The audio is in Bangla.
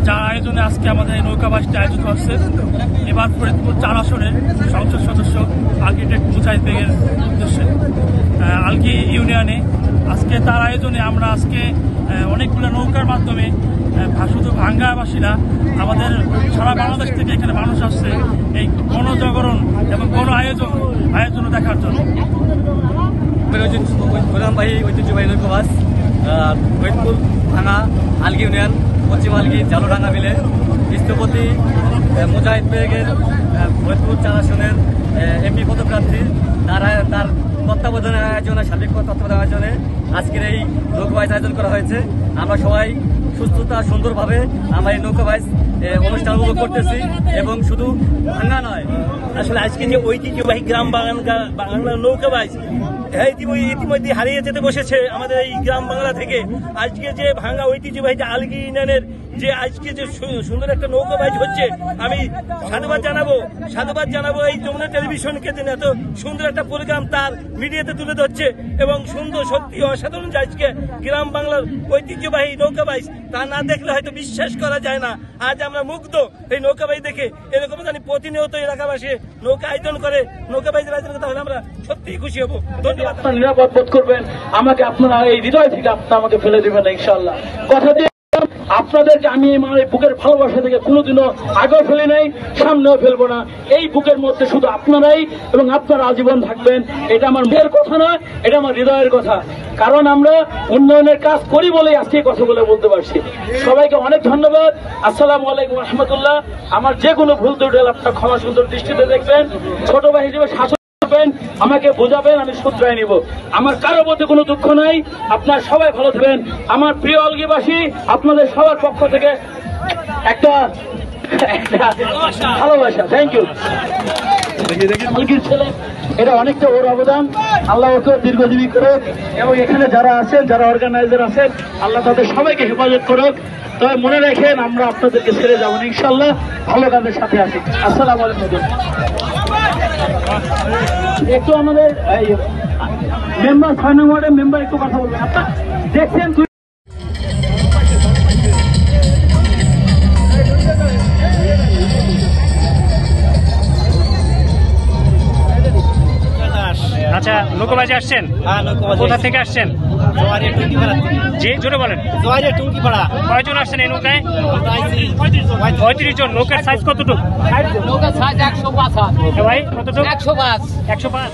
যার আয়োজনে আজকে আমাদের এই নৌকাবাসটি আয়োজন করছে। এবার ফরিদপুর 4 আসনের সংসদ সদস্য আর্কিটেক্ট মুজাহিদ বেগের উদ্দেশ্যে আলগি ইউনিয়নে আজকে তার আয়োজনে আমরা আজকে অনেকগুলো নৌকার মাধ্যমে শুধু ভাঙ্গাবাসীরা আমাদের সারা বাংলাদেশ থেকে এখানে মানুষ আসছে এই গণজাগরণ এবং গণ আয়োজন দেখার জন্য। ঐতিহ্যবাহী নৌকাবাস ফরিদপুর ভাঙা আলগি ইউনিয়ন পশ্চিম আলগি জালোডাঙ্গা মিলে স্থপতি মুজাহিদ বেগের ফরিদপুর 4 আসনের এমপি পদপ্রার্থী তার তত্ত্বাবধানের আয়োজনে সার্বিক তত্ত্বাবধানের আয়োজনে আজকের এই নৌকাবাস আয়োজন করা হয়েছে। আমরা সবাই সুস্থতা সুন্দরভাবে আমরা এই নৌকাবাস অনুষ্ঠান উপভোগ করতেছি এবং শুধু ভাঙা নয়, আসলে আজকে যে ঐতিহ্যবাহী গ্রাম বাংলা নৌকাবাস ইতিমধ্যে হারিয়ে যেতে বসেছে আমাদের এই গ্রাম বাংলা থেকে। আজকে যে ভাঙা ঐতিহ্যবাহী যে আলগি ইউনিয়নের যে আজকে যে সুন্দর একটা নৌকাবাস হচ্ছে, আমি সাধুবাদ জানাবো এই যমুনা টেলিভিশনকে যে এত সুন্দর একটা প্রোগ্রাম তার মিডিয়াতে তুলে ধরছে এবং সুন্দর সত্যি অসাধারণ যে আজকে গ্রাম বাংলার ঐতিহ্যবাহী নৌকাবাস তা না দেখলে হয়তো বিশ্বাস করা যায় না। আজ আমরা মুগ্ধ এই নৌকাবাস দেখে। এরকম জানি প্রতিনিয়ত এলাকাবাসী নৌকা আয়োজন করে, নৌকাবাসের আয়োজন করে, তাহলে আমরা সত্যিই খুশি হবো। ধন্যবাদ। নিরাপদ বোধ করবেন, আমাকে আপনারা এই হৃদয় থেকে আপনারা আমাকে ফেলে দেবেন না ইনশাআল্লাহ। কথা দিয়ে আপনাদেরকে আমি আমার এই বুকের ভালোবাসা থেকে কোনোদিনও আগেও ফেলি নাই, সামনেও ফেলবো না। এই বুকের মধ্যে শুধু আপনারাই এবং আপনারা আজীবন থাকবেন। এটা আমার মুখের কথা নয়, এটা আমার হৃদয়ের কথা। কারণ আমরা উন্নয়নের কাজ করি বলেই আজকে কথা বলতে পারছি। সবাইকে অনেক ধন্যবাদ। আসসালামু আলাইকুম রহমতুল্লাহ। আমার যে কোনো ভুল ত্রুটি আপনার ক্ষমা সুন্দর দৃষ্টিতে দেখবেন। ছোট ভাই হিসেবে শাসন আমাকে বোঝাবেন, আমি শুধরাই নিব। আমার কারো মধ্যে কোনো দুঃখ নাই। আপনার সবাই ভালো থাকবেন। আমার প্রিয় আলগিবাসী, আপনাদের সবার পক্ষ থেকে একটা ভালোবাসা। Thank you. আলগির ছেলে, এটা অনেকটা ওর অবদান। আল্লাহ ওকে দীর্ঘজীবী করুক এবং এখানে যারা আছেন, যারা অর্গানাইজার আছেন, আল্লাহ তাদের সবাইকে হেফাজত করুক। তবে মনে রাখেন, আমরা আপনাদেরকে ছেড়ে যাবো ইনশাল্লাহ। ভালো কাজের সাথে আছি। আসসালামু আলাইকুম। একটু আমাদের মেম্বার 6 নং ওয়ার্ডের মেম্বার একটু কথা বলবেন। আপনার দেখছেন আচ্ছা, নৌকাবাজে আসছেন? কোথা থেকে আসছেন? জি, জোরে বলেন। কয়জন আসছেন এই নৌকায়? 35 জন। নৌকার সাইজ কতটুকু? নৌকার সাইজ 105 ভাই, কতটুকু? 105। 105।